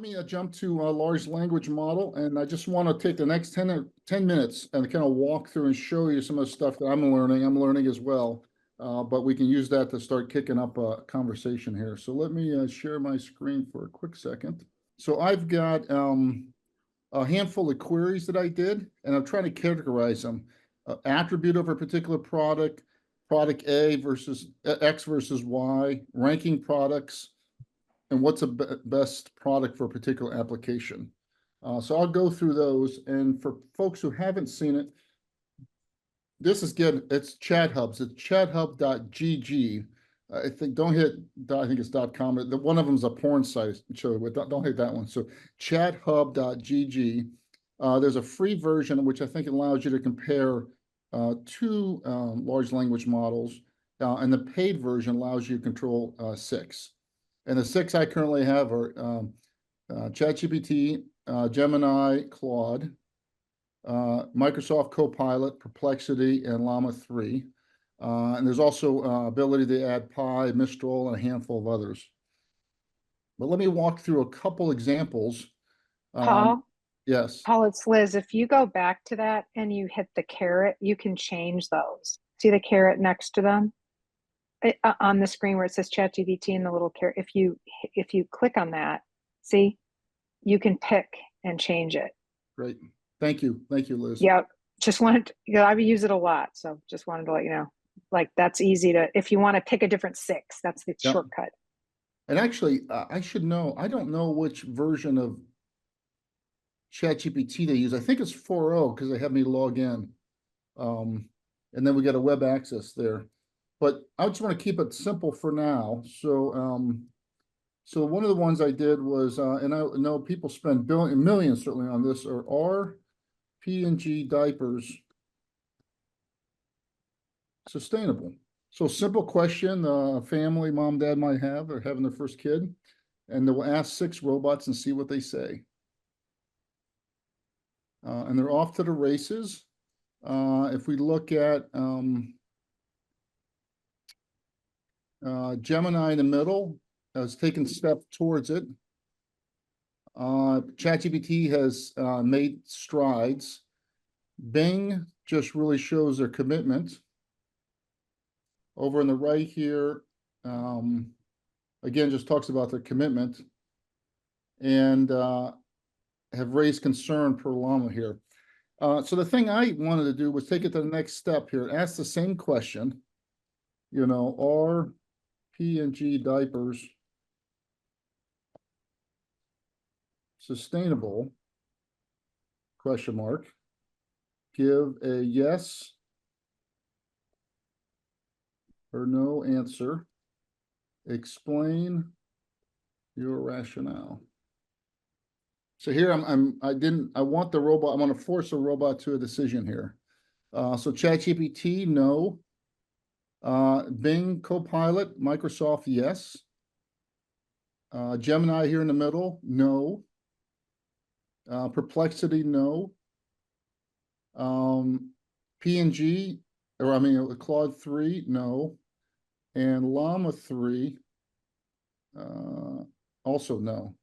Let me jump to a large language model, and I just want to take the next 10 minutes and kind of walk through and show you some of the stuff that I'm learning. I'm learning as well, but we can use that to start kicking up a conversation here. So let me share my screen for a quick second. So I've got a handful of queries that I did, and I'm trying to categorize them. Attribute of a particular product, product A versus X versus Y, ranking products, and what's a best product for a particular application. So I'll go through those. And for folks who haven't seen it, this is good. It's ChatHubs. It's chathub.gg. I think don't hit. I think it's .com. One of them is a porn site. So don't hit that one. So chathub.gg. There's a free version which I think allows you to compare two large language models, and the paid version allows you to control 6. And the 6 I currently have are ChatGPT, Gemini, Claude, Microsoft Copilot, Perplexity, and Llama 3. And there's also ability to add Pi, Mistral, and a handful of others. But let me walk through a couple examples. Paul? Yes. Paul, it's Liz. If you go back to that and you hit the caret, you can change those. See the caret next to them? On the screen where it says ChatGPT and the little caret. If you click on that, see, you can pick and change it. Great. Thank you, Liz. Yeah, just wanted to, I use it a lot, so just wanted to let you know. Like that's easy to, if you want to pick a different 6, that's the shortcut. And actually, I should know. I don't know which version of ChatGPT they use. I think it's 4.0 because they have me log in, and then we get a web access there. But I just want to keep it simple for now. So, so one of the ones I did was, and I know people spend millions certainly on this, are P&G diapers sustainable? So simple question, family, mom, dad might have, they're having their first kid, and they'll ask 6 robots and see what they say. And they're off to the races. If we look at Gemini in the middle has taken steps towards it. ChatGPT has made strides. Bing just really shows their commitment. Over on the right here, again, just talks about their commitment and have raised concern per Llama here. So the thing I wanted to do was take it to the next step here, ask the same question, you know, are P&G diapers sustainable? Question mark. Give a yes or no answer. Explain your rationale. So here I want the robot, I want to force a robot to a decision here. So ChatGPT, no. Bing Copilot, Microsoft, yes. Gemini here in the middle, no. Perplexity, no. P&G, or I mean Claude 3, no. And Llama 3, also no.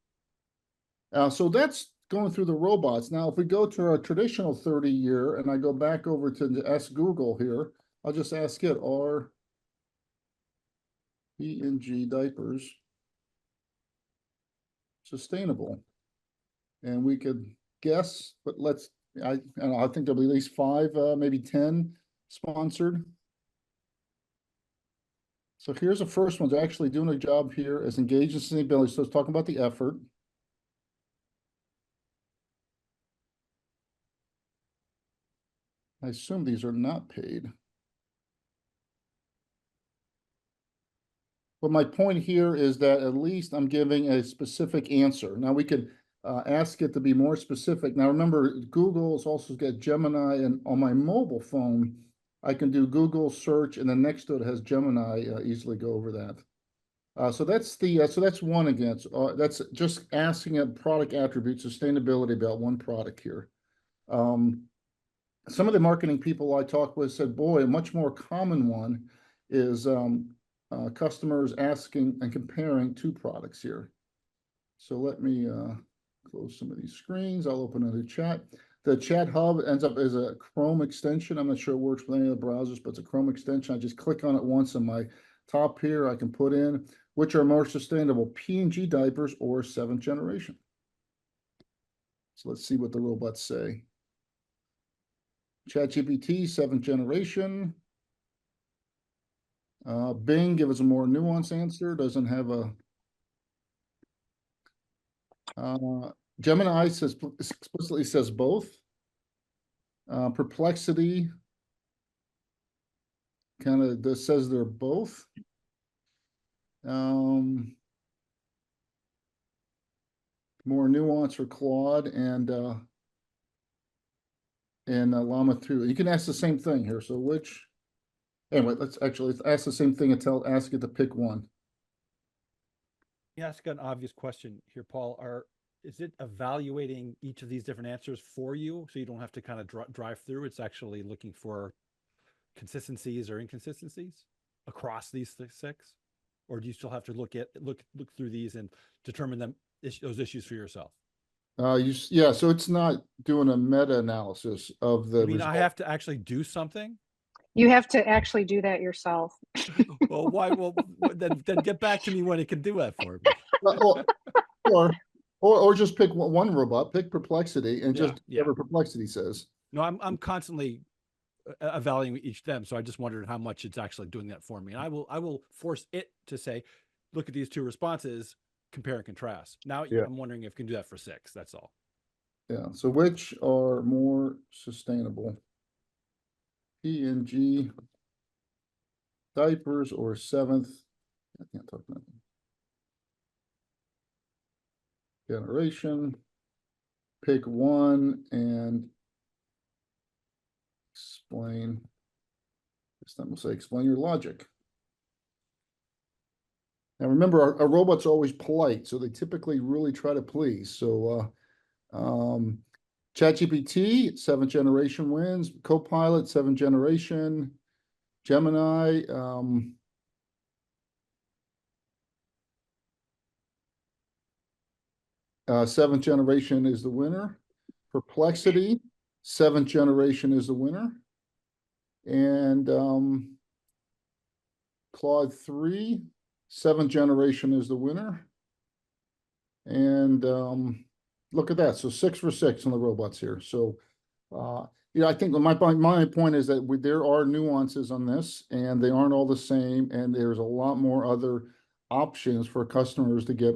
So that's going through the robots. Now, if we go to our traditional 30-year, and I go back over to Ask Google here, I'll just ask it, are P&G diapers sustainable? And we could guess, but I think there'll be at least 5, maybe 10 sponsored. So here's the first one. They're actually doing a job here as engaged in sustainability. So it's talking about the effort. I assume these are not paid. But my point here is that at least I'm giving a specific answer. Now we could ask it to be more specific. Now remember, Google's also got Gemini, and on my mobile phone, I can do Google search, and then next to it has Gemini. Easily go over that. So that's the so that's one against. That's just asking a product attribute, sustainability about one product here. Some of the marketing people I talked with said, boy, a much more common one is customers asking and comparing 2 products here. So let me close some of these screens. I'll open another chat. The ChatHub ends up as a Chrome extension. I'm not sure it works with any of the browsers, but it's a Chrome extension. I just click on it once in my top here. I can put in which are more sustainable, P&G diapers or 7th generation. So let's see what the robots say. ChatGPT, 7th generation. Bing, give us a more nuanced answer. Doesn't have a. Gemini says explicitly says both. Perplexity kind of says they're both. More nuance for Claude and Llama 2. You can ask the same thing here. So which? Anyway, let's ask the same thing and ask it to pick one. You ask an obvious question here, Paul. Is it evaluating each of these different answers for you, so you don't have to kind of drive through? It's actually looking for consistencies or inconsistencies across these six, or do you still have to look through these and determine those issues for yourself? Yeah, so it's not doing a meta-analysis of the result. I have to actually do something? You have to actually do that yourself. Well, why? Well, then get back to me when it can do that for me. Or just pick one robot, pick Perplexity, and just whatever Perplexity says. No, I'm constantly evaluating each of them, so I just wondered how much it's actually doing that for me. And I will force it to say, look at these two responses, compare and contrast. Now I'm wondering if it can do that for 6. That's all. Yeah. So which are more sustainable? P&G diapers or 7th? I can't talk about them. Generation. Pick one and explain. This time we'll say explain your logic. Now remember, our robots are always polite, so they typically really try to please. So ChatGPT, 7th generation wins. Copilot, 7th generation. Gemini, 7th generation is the winner. Perplexity, 7th generation is the winner. And Claude 3, 7th generation is the winner. And look at that. So 6 for 6 on the robots here. So, I think my point is that there are nuances on this, and they aren't all the same. And there's a lot more other options for customers to get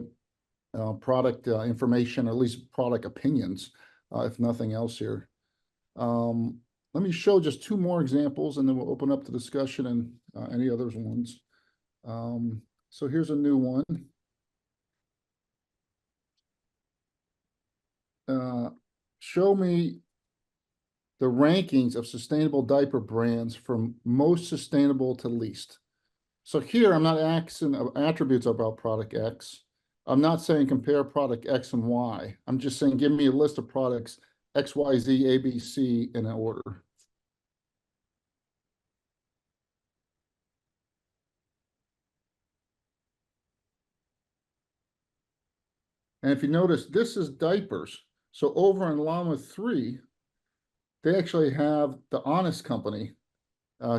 product information, or at least product opinions, if nothing else here. Let me show just 2 more examples, and then we'll open up the discussion and any other ones. So here's a new one. Show me the rankings of sustainable diaper brands from most sustainable to least. So here I'm not asking attributes about product X. I'm not saying compare product X and Y. I'm just saying give me a list of products X, Y, Z, A, B, C in an order. And if you notice, this is diapers. So over in Llama 3, they actually have the Honest Company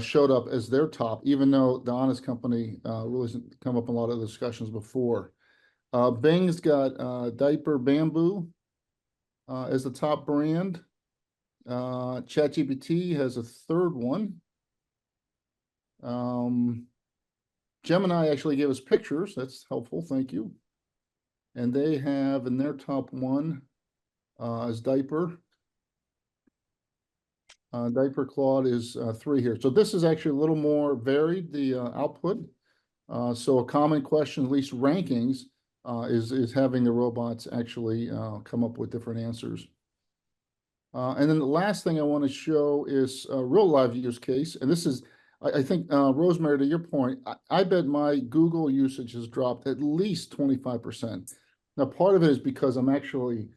showed up as their top, even though the Honest Company really hasn't come up in a lot of discussions before. Bing's got Diaper Bamboo as the top brand. ChatGPT has a 3rd one. Gemini actually gave us pictures. That's helpful. Thank you. And they have in their top one as Diaper. Diaper Claude is 3 here. So this is actually a little more varied, the output. So a common question, at least rankings, is having the robots actually come up with different answers. And then the last thing I want to show is a real live use case. And this is, I think, Rosemary, to your point, I bet my Google usage has dropped at least 25%. Now, part of it is because I'm actually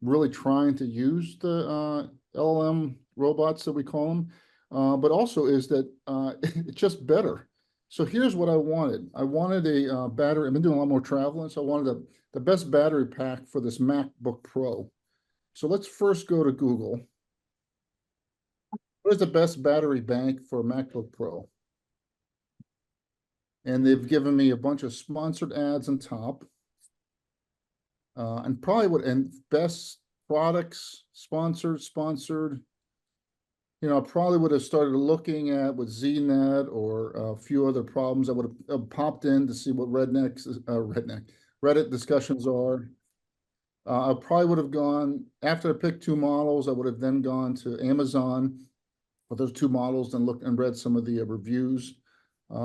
really trying to use the LLM robots that we call them, but also is that it's just better. So here's what I wanted. I wanted a battery. I've been doing a lot more traveling, so I wanted the best battery pack for this MacBook Pro. So let's first go to Google. What is the best battery bank for a MacBook Pro? And they've given me a bunch of sponsored ads on top. And best products, sponsored. You know, I probably would have started looking at with ZNet or a few other problems. I would have popped in to see what Reddit discussions are. I probably would have gone, after I picked two models, I would have then gone to Amazon with those two models and looked and read some of the reviews.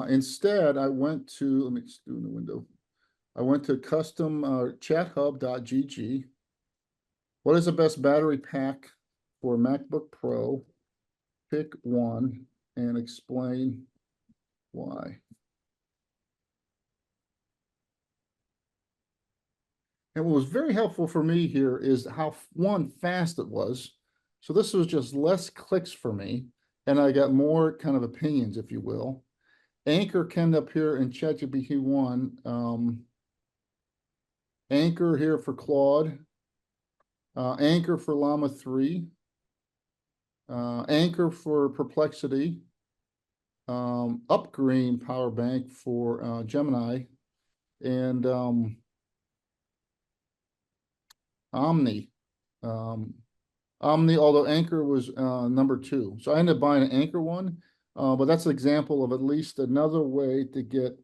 Instead, I went to, let me just do in the window. I went to custom chathub.gg. What is the best battery pack for MacBook Pro? Pick one and explain why. And what was very helpful for me here is how fast it was. So this was just less clicks for me, and I got more kind of opinions, if you will. Anchor came up here in ChatGPT 1. Anchor here for Claude. Anchor for Llama 3. Anchor for Perplexity. Upgreen power bank for Gemini. And Omni. Omni, although Anchor was number 2. So I ended up buying an Anchor one, but that's an example of at least another way to get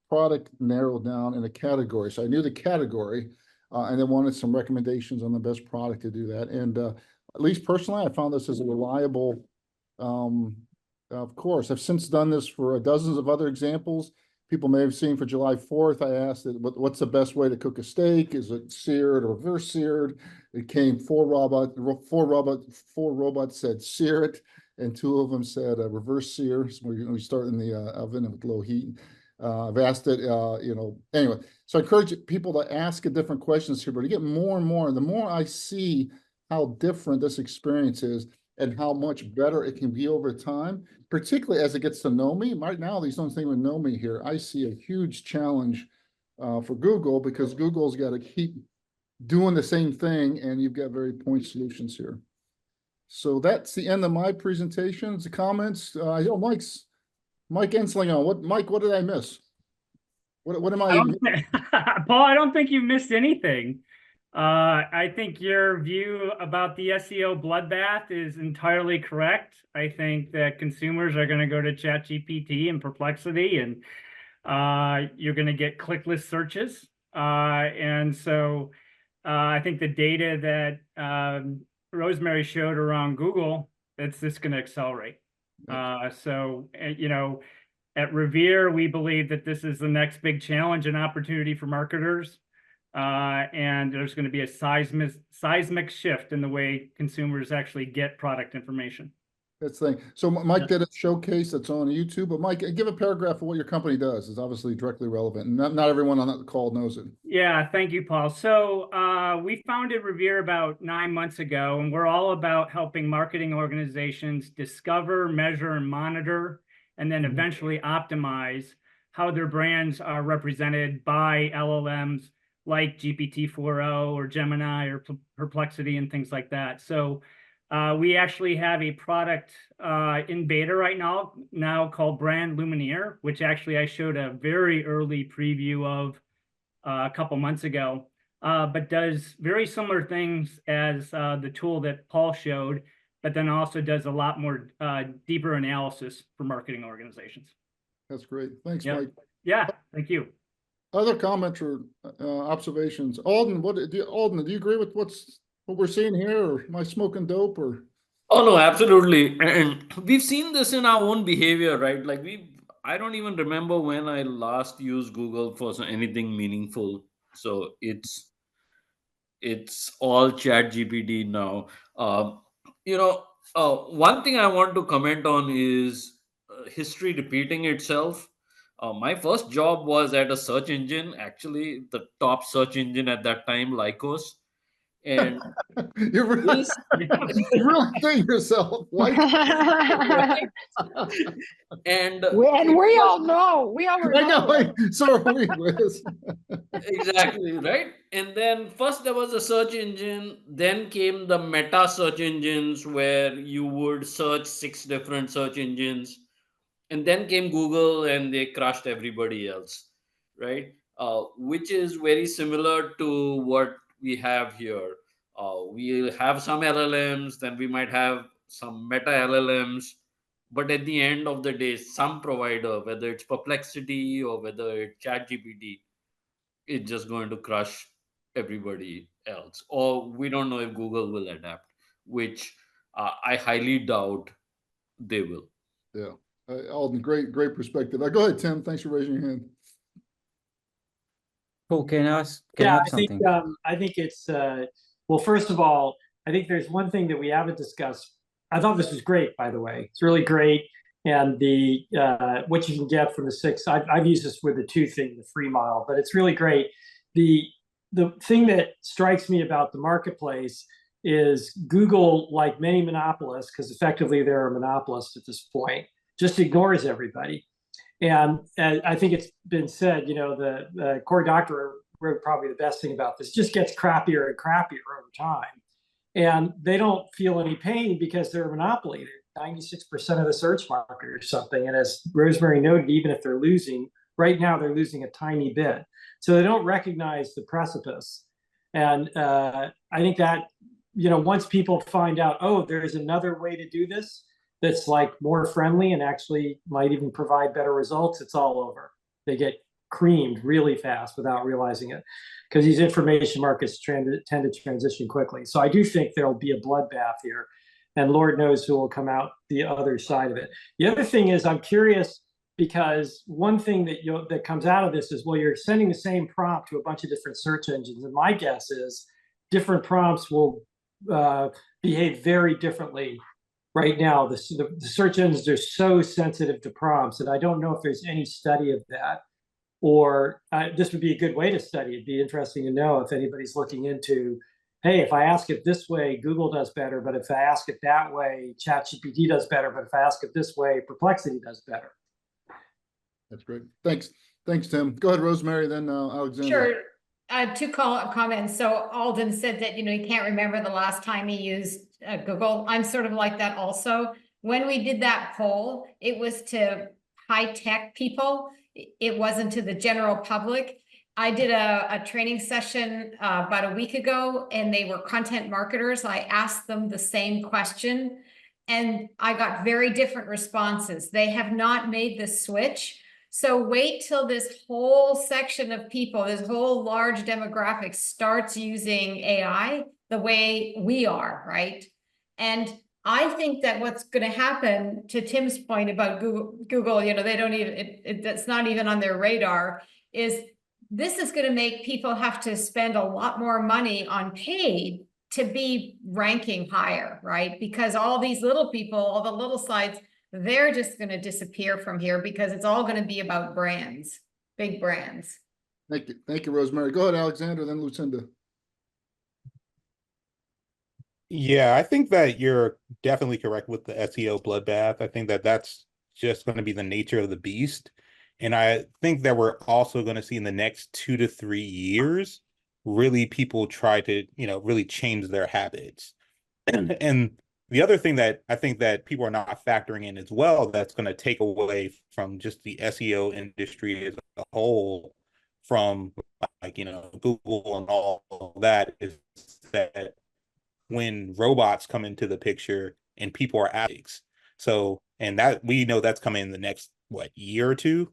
product narrowed down in a category. So I knew the category and then wanted some recommendations on the best product to do that. And at least personally, I found this as a reliable, of course. I've since done this for dozens of other examples. People may have seen for July 4th, I asked it, what's the best way to cook a steak? Is it seared or reverse seared? It came four robots said sear it, and 2 of them said reverse sear. So we start in the oven with low heat. I've asked it, anyway. So I encourage people to ask different questions here, but to get more and more. And the more I see how different this experience is and how much better it can be over time, particularly as it gets to know me. Right now, these don't even know me here. I see a huge challenge for Google because Google's got to keep doing the same thing, and you've got very point solutions here. So that's the end of my presentation. The comments. Mike Ensling on. Mike, what did I miss? What am I? Paul, I don't think you missed anything. I think your view about the SEO bloodbath is entirely correct. I think that consumers are going to go to ChatGPT and Perplexity, and you're going to get clickless searches. And so I think the data that Rosemary showed around Google, that's just going to accelerate. At Revere, we believe that this is the next big challenge and opportunity for marketers. And there's going to be a seismic shift in the way consumers actually get product information. That's the thing. So Mike did a showcase that's on YouTube, but Mike, give a paragraph of what your company does. It's obviously directly relevant, and not everyone on that call knows it. Yeah, thank you, Paul. So we founded Revere about 9 months ago, and we're all about helping marketing organizations discover, measure, and monitor, and then eventually optimize how their brands are represented by LLMs like GPT-4o or Gemini or Perplexity and things like that. So we actually have a product in beta right now called Brand Lumineer, which actually I showed a very early preview of a couple months ago, but does very similar things as the tool that Paul showed, but then also does a lot more deeper analysis for marketing organizations. That's great. Thanks, Mike. Yeah, thank you. Other comments or observations? Alden, do you agree with what we're seeing here, or am I smoking dope? Or Oh no, absolutely. And we've seen this in our own behavior, right? Like I don't even remember when I last used Google for anything meaningful. So it's all ChatGPT now. One thing I want to comment on is history repeating itself. My first job was at a search engine, actually the top search engine at that time, Lycos. And You're really, this, you're really doing yourself. Like, right? And And we all know, we already I know, know. so are we, Liz. exactly, right? And then first there was a search engine, then came the meta search engines where you would search 6 different search engines, and then came Google and they crushed everybody else, right? Which is very similar to what we have here. We have some LLMs, then we might have some meta LLMs, but at the end of the day, some provider, whether it's Perplexity or whether it's ChatGPT, it's just going to crush everybody else. Or we don't know if Google will adapt, which I highly doubt they will. Yeah, Alden, great perspective. Go ahead, Tim. Thanks for raising your hand. Cool. Can I ask something? I think it's well, first of all, I think there's one thing that we haven't discussed. I thought this was great, by the way. It's really great. And the what you can get from the 6, I've used this with the 2 thing, the free model, but it's really great. The thing that strikes me about the marketplace is Google, like many monopolists, because effectively they're a monopolist at this point, just ignores everybody. And I think it's been said, you know, the Cory Doctorow wrote probably the best thing about this, just gets crappier and crappier over time. And they don't feel any pain because they're a monopoly. They're 96% of the search market or something. And as Rosemary noted, even if they're losing, right now they're losing a tiny bit. So they don't recognize the precipice. And I think that, you know, once people find out, oh, there's another way to do this, that's like more friendly and actually might even provide better results, it's all over. They get creamed really fast without realizing it, because these information markets tend to transition quickly. So I do think there'll be a bloodbath here, and Lord knows who will come out the other side of it. The other thing is, I'm curious, because one thing that comes out of this is, well, you're sending the same prompt to a bunch of different search engines, and my guess is different prompts will behave very differently. Right now, the search engines are so sensitive to prompts, and I don't know if there's any study of that, or this would be a good way to study. It'd be interesting to know if anybody's looking into, hey, if I ask it this way, Google does better, but if I ask it that way, ChatGPT does better, but if I ask it this way, Perplexity does better. That's great. Thanks, Tim. Go ahead, Rosemary, then Alexander. Sure. 2 comments. So Alden said that, you know, he can't remember the last time he used Google. I'm sort of like that also. When we did that poll, it was to high-tech people. It wasn't to the general public. I did a training session about a week ago, and they were content marketers. I asked them the same question, and I got very different responses. They have not made the switch. So wait till this whole section of people, this whole large demographic starts using AI the way we are, right? And I think that what's going to happen, to Tim's point about Google, you know, they don't even, it's not even on their radar, is this is going to make people have to spend a lot more money on paid to be ranking higher, right? Because all these little people, all the little sites, they're just going to disappear from here, because it's all going to be about brands, big brands. Thank you, Rosemary. Go ahead, Alexander, then Lucinda. Yeah, I think that you're definitely correct with the SEO bloodbath. I think that that's just going to be the nature of the beast. And I think that we're also going to see in the next 2 to 3 years, really people try to, you know, really change their habits. And the other thing that I think that people are not factoring in as well, that's going to take away from just the SEO industry as a whole, from, like, you know, Google and all that, is that when robots come into the picture and people are addicts. So, and that we know that's coming in the next, year or 2,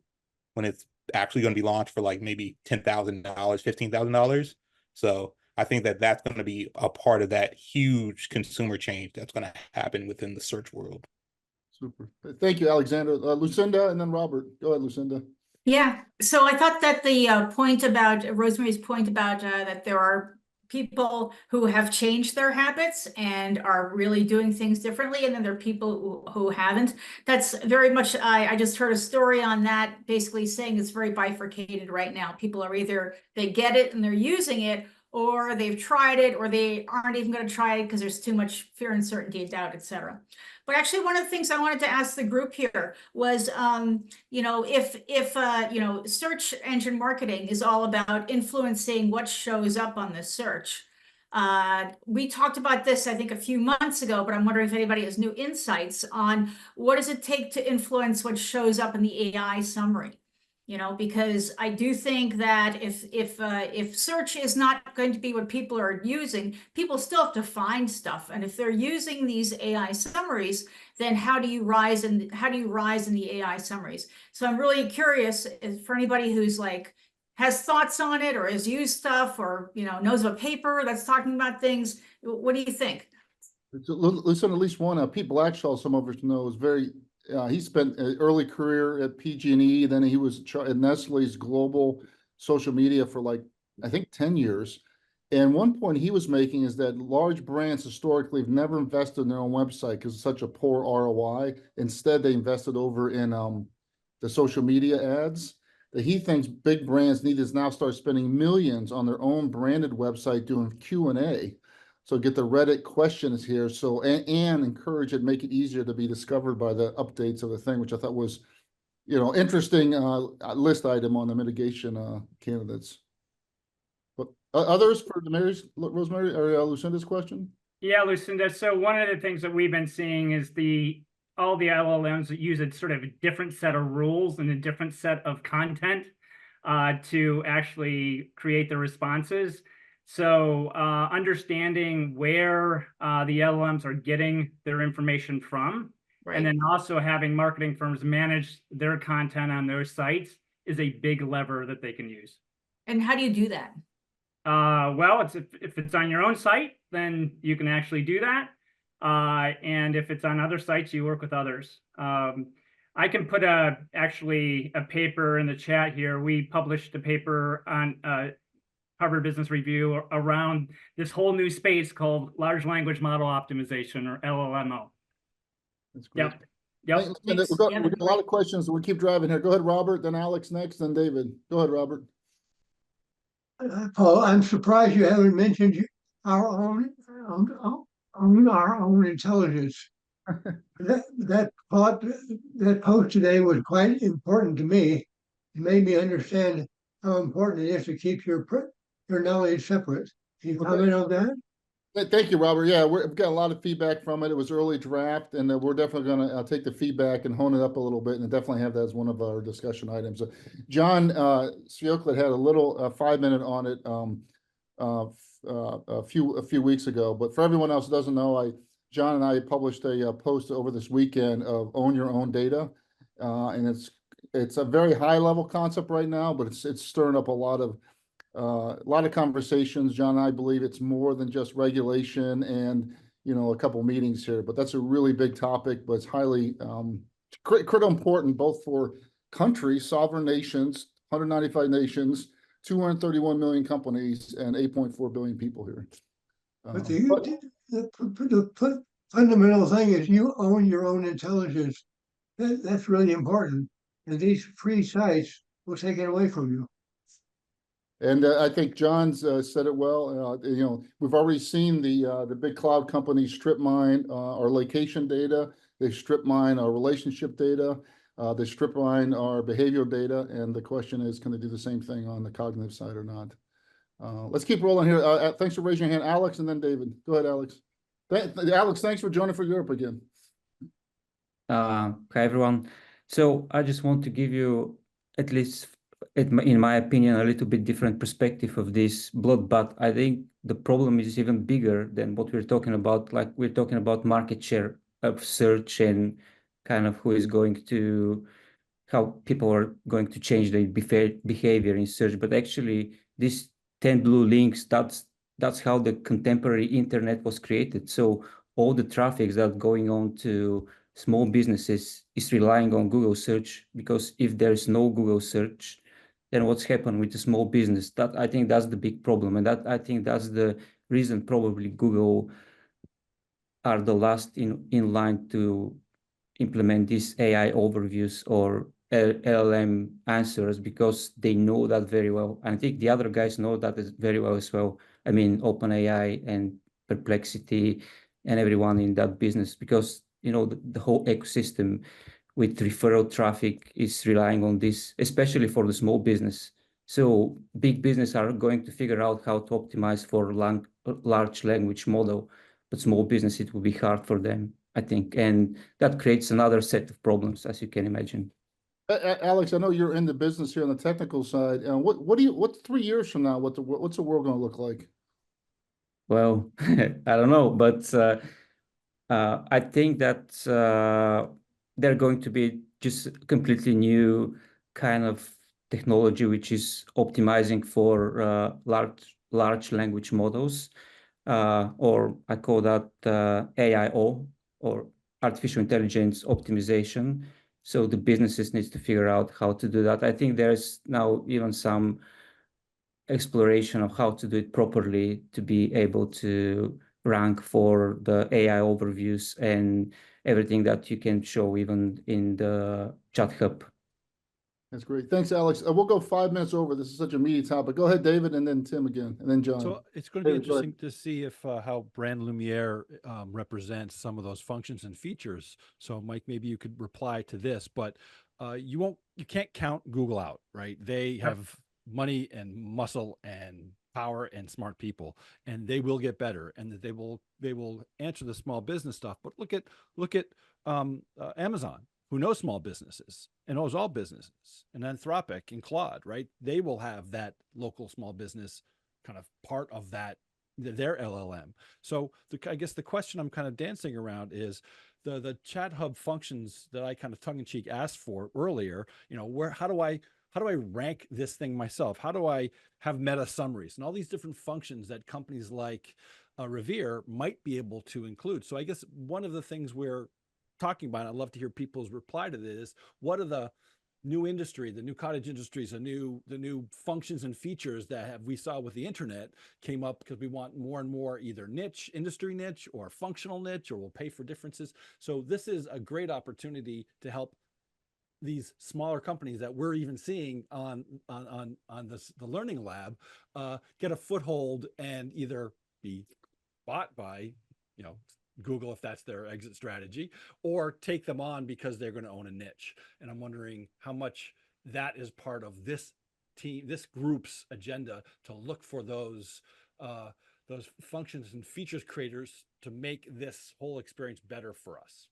when it's actually going to be launched for like maybe $10,000, $15,000. So I think that that's going to be a part of that huge consumer change that's going to happen within the search world. Super. Thank you, Alexander. Lucinda, and then Robert. Go ahead, Lucinda. Yeah, so I thought that the point about Rosemary's point about that there are people who have changed their habits and are really doing things differently, and then there are people who haven't. That's very much, I just heard a story on that, basically saying it's very bifurcated right now. People are either, they get it and they're using it, or they've tried it, or they aren't even going to try it because there's too much fear, uncertainty, doubt, etc. But actually, one of the things I wanted to ask the group here was, you know, if you know, search engine marketing is all about influencing what shows up on the search. We talked about this, I think, a few months ago, but I'm wondering if anybody has new insights on what does it take to influence what shows up in the AI summary. You know, because I do think that if search is not going to be what people are using, people still have to find stuff. And if they're using these AI summaries, then how do you rise in the AI summaries? So I'm really curious for anybody who's like has thoughts on it or has used stuff or, you know, knows of a paper that's talking about things. What do you think? Listen, at least one Pete Blackshaw, some of us know, is very. He spent an early career at PG&E. Then he was at Nestle's global social media for like, I think, 10 years. And one point he was making is that large brands historically have never invested in their own website because it's such a poor ROI. Instead, they invested over in the social media ads. That he thinks big brands need to now start spending millions on their own branded website doing Q&A. So get the Reddit questions here. So and encourage it, make it easier to be discovered by the updates of the thing, which I thought was, you know, interesting list item on the mitigation candidates. But others for Rosemary or Lucinda's question? Yeah, Lucinda. So one of the things that we've been seeing is all the LLMs that use a sort of a different set of rules and a different set of content to actually create the responses. So understanding where the LLMs are getting their information from, Right. and then also having marketing firms manage their content on those sites is a big lever that they can use. And how do you do that? Well, if it's on your own site, then you can actually do that. And if it's on other sites, you work with others. I can put actually a paper in the chat here. We published a paper on Harvard Business Review around this whole new space called large language model optimization, or LLMO. That's great. Yep. We've got a lot of questions. We'll keep driving here. Go ahead, Robert, then Alex next, then David. Go ahead, Robert. Paul, I'm surprised you haven't mentioned our own intelligence. that post today was quite important to me. It made me understand how important it is to keep your knowledge separate. Can you comment on that? Thank you, Robert. Yeah, we've got a lot of feedback from it. It was early draft, and we're definitely going to take the feedback and hone it up a little bit, and definitely have that as one of our discussion items. John Svioklet had a little 5-minute on it a few weeks ago, but for everyone else who doesn't know, John and I published a post over this weekend of own your own data, and it's a very high level concept right now, but it's stirring up a lot of conversations. John and I believe it's more than just regulation and, you know, a couple meetings here, but that's a really big topic, but it's highly critical important both for countries, sovereign nations, 195 nations, 231 million companies, and 8.4 billion people here. But the fundamental thing is you own your own intelligence. That's really important. And these free sites will take it away from you. And I think John's said it well. You know, we've already seen the big cloud companies strip mine our location data. They strip mine our relationship data. They strip mine our behavioral data. And the question is, can they do the same thing on the cognitive side or not? Let's keep rolling here. Thanks for raising your hand, Alex, and then David. Go ahead, Alex. Alex, thanks for joining for Europe again. Hi, everyone. So I just want to give you, at least in my opinion, a little bit different perspective of this bloodbath. I think the problem is even bigger than what we're talking about. Like, we're talking about market share of search and kind of how people are going to change their behavior in search. But actually, this 10 blue links, that's how the contemporary internet was created. So all the traffic that's going on to small businesses is relying on Google search, because if there's no Google search, then what's happened with the small business? That, I think, that's the big problem. And I think that's the reason probably Google are the last in line to implement these AI overviews or LLM answers, because they know that very well. And I think the other guys know that very well as well. I mean, OpenAI and Perplexity and everyone in that business, because the whole ecosystem with referral traffic is relying on this, especially for the small business. So big business are going to figure out how to optimize for large language model, but small business, it will be hard for them, I think. And that creates another set of problems, as you can imagine. Alex, I know you're in the business here on the technical side. What 3 years from now, what's the world going to look like? Well, I don't know, but I think that they're going to be just completely new kind of technology, which is optimizing for large language models, or I call that AIO, or artificial intelligence optimization. So the businesses needs to figure out how to do that. I think there's now even some exploration of how to do it properly to be able to rank for the AI overviews and everything that you can show even in the ChatHub. That's great. Thanks, Alex. We'll go 5 minutes over. This is such a meaty topic. Go ahead, David, and then Tim again, and then John. So it's going to be David, go ahead. interesting to see if how Brand Lumiere represents some of those functions and features. So Mike, maybe you could reply to this, but you can't count Google out, right? They have money and muscle and power and smart people, and they will get better, and that they will answer the small business stuff. But look at Amazon, who knows small businesses and knows all businesses, and Anthropic and Claude, right? They will have that local small business kind of part of their LLM. So I guess the question I'm kind of dancing around is the ChatHub functions that I kind of tongue-in-cheek asked for earlier. How do I rank this thing myself? How do I have meta summaries and all these different functions that companies like Revere might be able to include? So I guess one of the things we're talking about, I'd love to hear people's reply to this, what are the new industry, the new cottage industries, the new functions and features that we saw with the internet came up because we want more and more either industry niche or functional niche, or we'll pay for differences. So this is a great opportunity to help these smaller companies that we're even seeing on the Learning Lab get a foothold and either be bought by Google, if that's their exit strategy, or take them on because they're going to own a niche. And I'm wondering how much that is part of this group's agenda to look for those functions and features creators to make this whole experience better for us.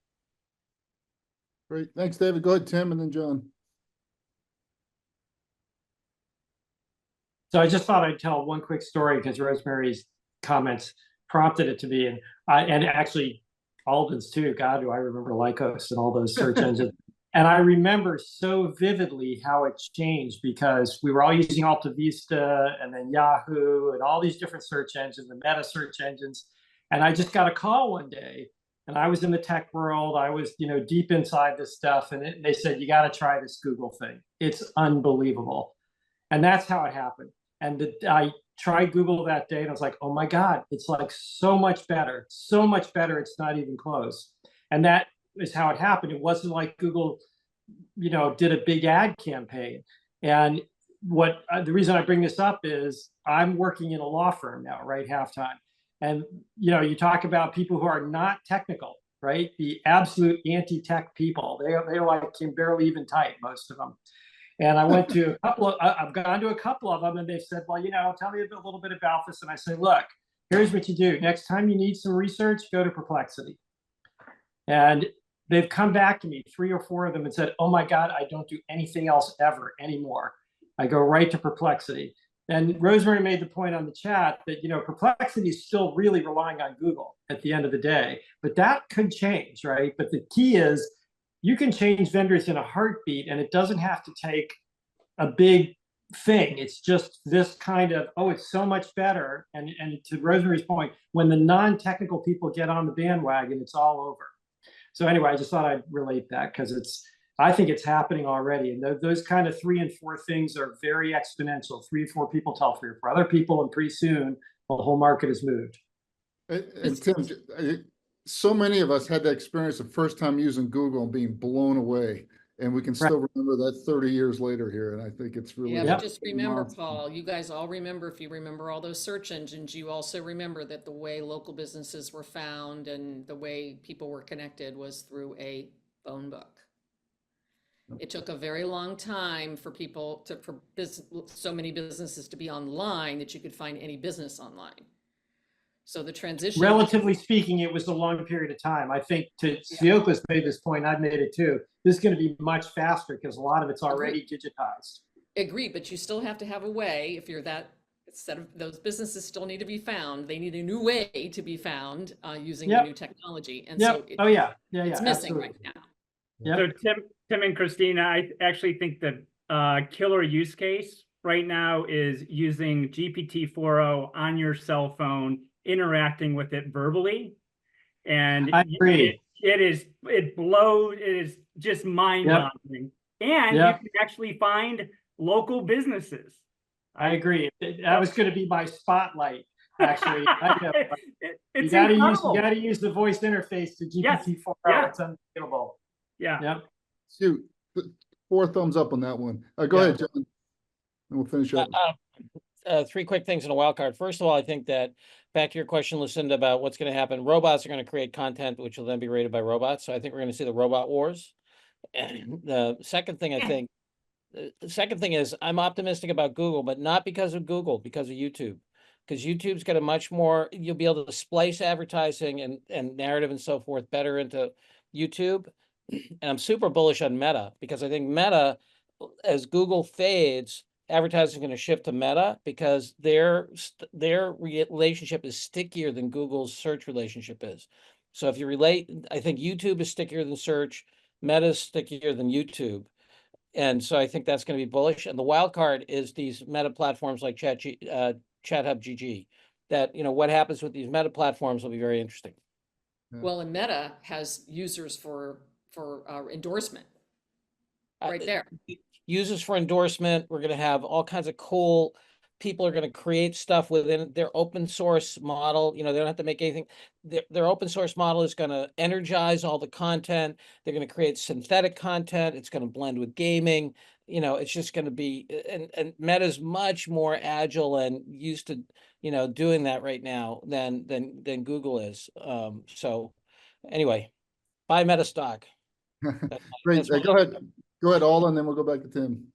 Great. Thanks, David. Go ahead, Tim, and then John. So I just thought I'd tell one quick story because Rosemary's comments prompted it to be, and actually Alden's too. God, do I remember Lycos and all those search engines. And I remember so vividly how it changed because we were all using Alta Vista and then Yahoo and all these different search engines, the meta search engines. And I just got a call one day, and I was in the tech world. I was, deep inside this stuff. And they said, you got to try this Google thing. It's unbelievable. And that's how it happened. And I tried Google that day and I was like, oh my God, it's like so much better. It's not even close. And that is how it happened. It wasn't like Google, did a big ad campaign. And the reason I bring this up is I'm working in a law firm now, right? Halftime. And, you talk about people who are not technical, right? The absolute anti-tech people. They're like can barely even type, most of them. And I went to I've gone to a couple of them, and they've said, well, tell me a little bit about this. And I say, look, here's what you do. Next time you need some research, go to Perplexity. And they've come back to me, 3 or 4 of them, and said, oh my God, I don't do anything else ever anymore. I go right to Perplexity. And Rosemary made the point on the chat that, Perplexity is still really relying on Google at the end of the day, but that could change, right? But the key is you can change vendors in a heartbeat, and it doesn't have to take a big thing. It's just this kind of, oh, it's so much better. And to Rosemary's point, when the non-technical people get on the bandwagon, it's all over. So anyway, I just thought I'd relate that because I think it's happening already. And those kind of 3 and 4 things are very exponential. 3 or 4 people tell 3 or 4 other people, and pretty soon the whole market has moved. And Tim, so many of us had that experience the first time using Google and being blown away. and we can still remember that 30 years later here. And I think it's really Yeah, Yep. but just remember, milestone. Paul, you guys all remember, if you remember all those search engines, you also remember that the way local businesses were found and the way people were connected was through a phone book. It took a very long time for people to, so many businesses to be online that you could find any business online. So the transition. Relatively speaking, it was a long period of time. I think to Siokla's made this point, I've made it too. This is going to be much faster because a lot of it's already digitized. Agree, but you still have to have a way, if you're that, instead of those businesses still need to be found, they need a new way to be found using the new technology. And so Oh yeah, it's missing right now. Yep. So Tim and Christina, I actually think the killer use case right now is using GPT-4o on your cell phone, interacting with it verbally. And I agree. It is just mind-boggling. And you can actually find local businesses. I agree. That was going to be my spotlight, actually. It's you incredible. gotta use the voice interface to GPT-4o. Yeah. It's unbelievable. Yeah. Yep. Shoot, 4 thumbs up on that one. Go ahead, John, and we'll finish up. 3 quick things in a wild card. First of all, I think that back to your question, Lucinda, about what's going to happen. Robots are going to create content, which will then be rated by robots. So I think we're going to see the robot wars. And the second thing, the second thing is I'm optimistic about Google, but not because of Google, because of YouTube. Because YouTube's got a much more, you'll be able to splice advertising and narrative and so forth better into YouTube. And I'm super bullish on Meta because I think Meta, as Google fades, advertising is going to shift to Meta because their relationship is stickier than Google's search relationship is. So if you relate, I think YouTube is stickier than search, Meta is stickier than YouTube. And so I think that's going to be bullish. And the wild card is these Meta platforms like ChatHub GG. That, what happens with these Meta platforms will be very interesting. Well, and Meta has users for endorsement right there. Users for endorsement. We're going to have all kinds of cool people are going to create stuff within their open source model. They don't have to make anything. Their open source model is going to energize all the content. They're going to create synthetic content. It's going to blend with gaming. It's just going to be, and Meta's much more agile and used to, doing that right now than Google is. So anyway, buy Meta stock. Great. Go ahead, Alden, and then we'll go back to Tim.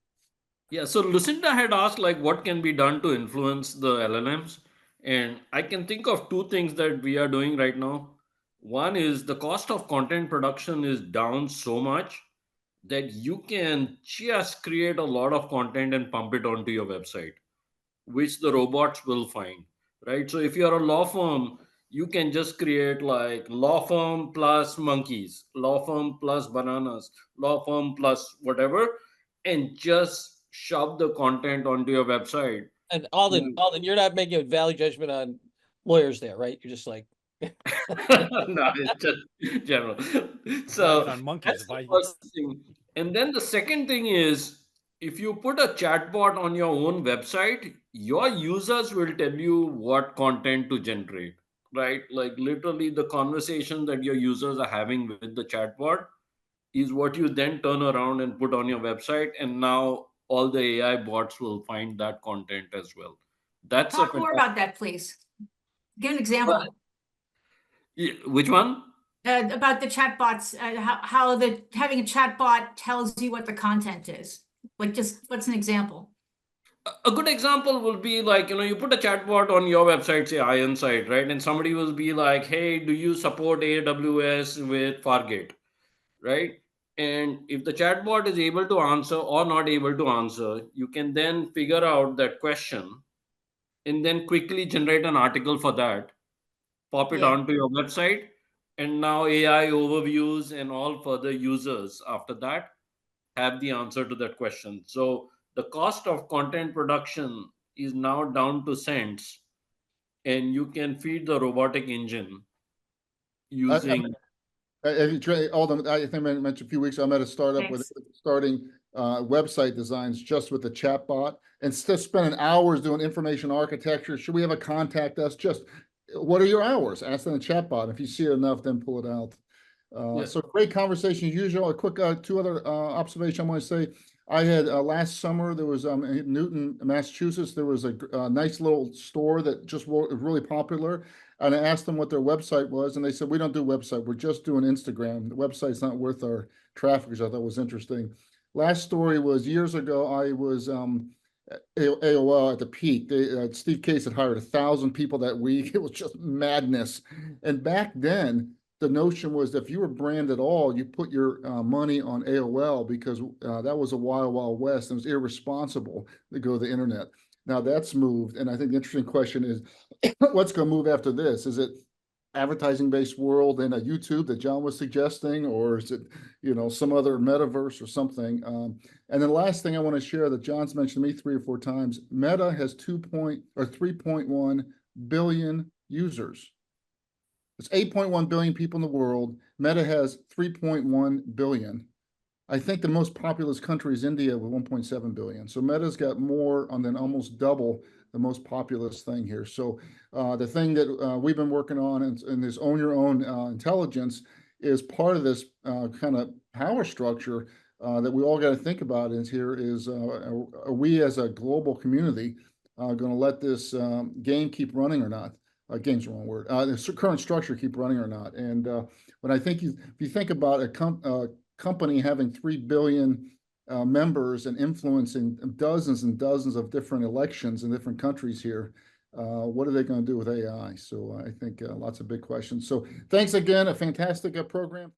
Yeah, so Lucinda had asked what can be done to influence the LLMs, and I can think of 2 things that we are doing right now. One is the cost of content production is down so much that you can just create a lot of content and pump it onto your website, which the robots will find, right? So if you're a law firm, you can just create law firm plus monkeys, law firm plus bananas, law firm plus whatever, and just shove the content onto your website. And Alden, you're not making a value judgment on lawyers there, right? You're just like no, it's just general. So on monkeys, that's the first thing. And then the second thing is, if you put a chatbot on your own website, your users will tell you what content to generate, right? Literally the conversation that your users are having with the chatbot is what you then turn around and put on your website. And now all the AI bots will find that content as well. That's Talk more about that, please. Give an example. Which one? About the chatbots, how having a chatbot tells you what the content is. Just what's an example? A good example will be you put a chatbot on your website, say Ironside, right? And somebody will be like, hey, do you support AWS with Fargate, right? And if the chatbot is able to answer or not able to answer, you can then figure out that question and then quickly generate an article for that, pop it onto your website, and now AI overviews and all further users after that have the answer to that question. So the cost of content production is now down to cents, and you can feed the robotic engine using. Alden, I think I mentioned a few weeks ago, I'm at a startup with starting website designs just with the chatbot and still spending hours doing information architecture. Should we have a contact us? Just what are your hours? Ask them the chatbot. If you see it enough, then pull it out. Yeah. So great conversation as usual. A quick two other observations I want to say. I had last summer, there was in Newton, Massachusetts, there was a nice little store that just was really popular. And I asked them what their website was, and they said, we don't do website. We're just doing Instagram. The website's not worth our traffic, which I thought was interesting. Last story was years ago, I was AOL at the peak. Steve Case had hired 1,000 people that week. It was just madness. And back then, the notion was that if you were brand at all, you put your money on AOL because that was a wild west. It was irresponsible to go to the internet. Now that's moved. And I think the interesting question is, what's going to move after this? Is it advertising-based world and a YouTube that John was suggesting, or is it, some other metaverse or something? And then the last thing I want to share that John's mentioned to me 3 or 4 times, Meta has 3.1 billion users. It's 8.1 billion people in the world. Meta has 3.1 billion. I think the most populous country is India with 1.7 billion. So Meta's got more than almost double the most populous thing here. So the thing that we've been working on in this own your own intelligence is part of this kind of power structure that we all got to think about is are we as a global community going to let this game keep running or not? Game's the wrong word. The current structure keep running or not? And when I think if you think about a company having 3 billion members and influencing dozens and dozens of different elections in different countries here, what are they going to do with AI? So I think lots of big questions. So thanks again, a fantastic program.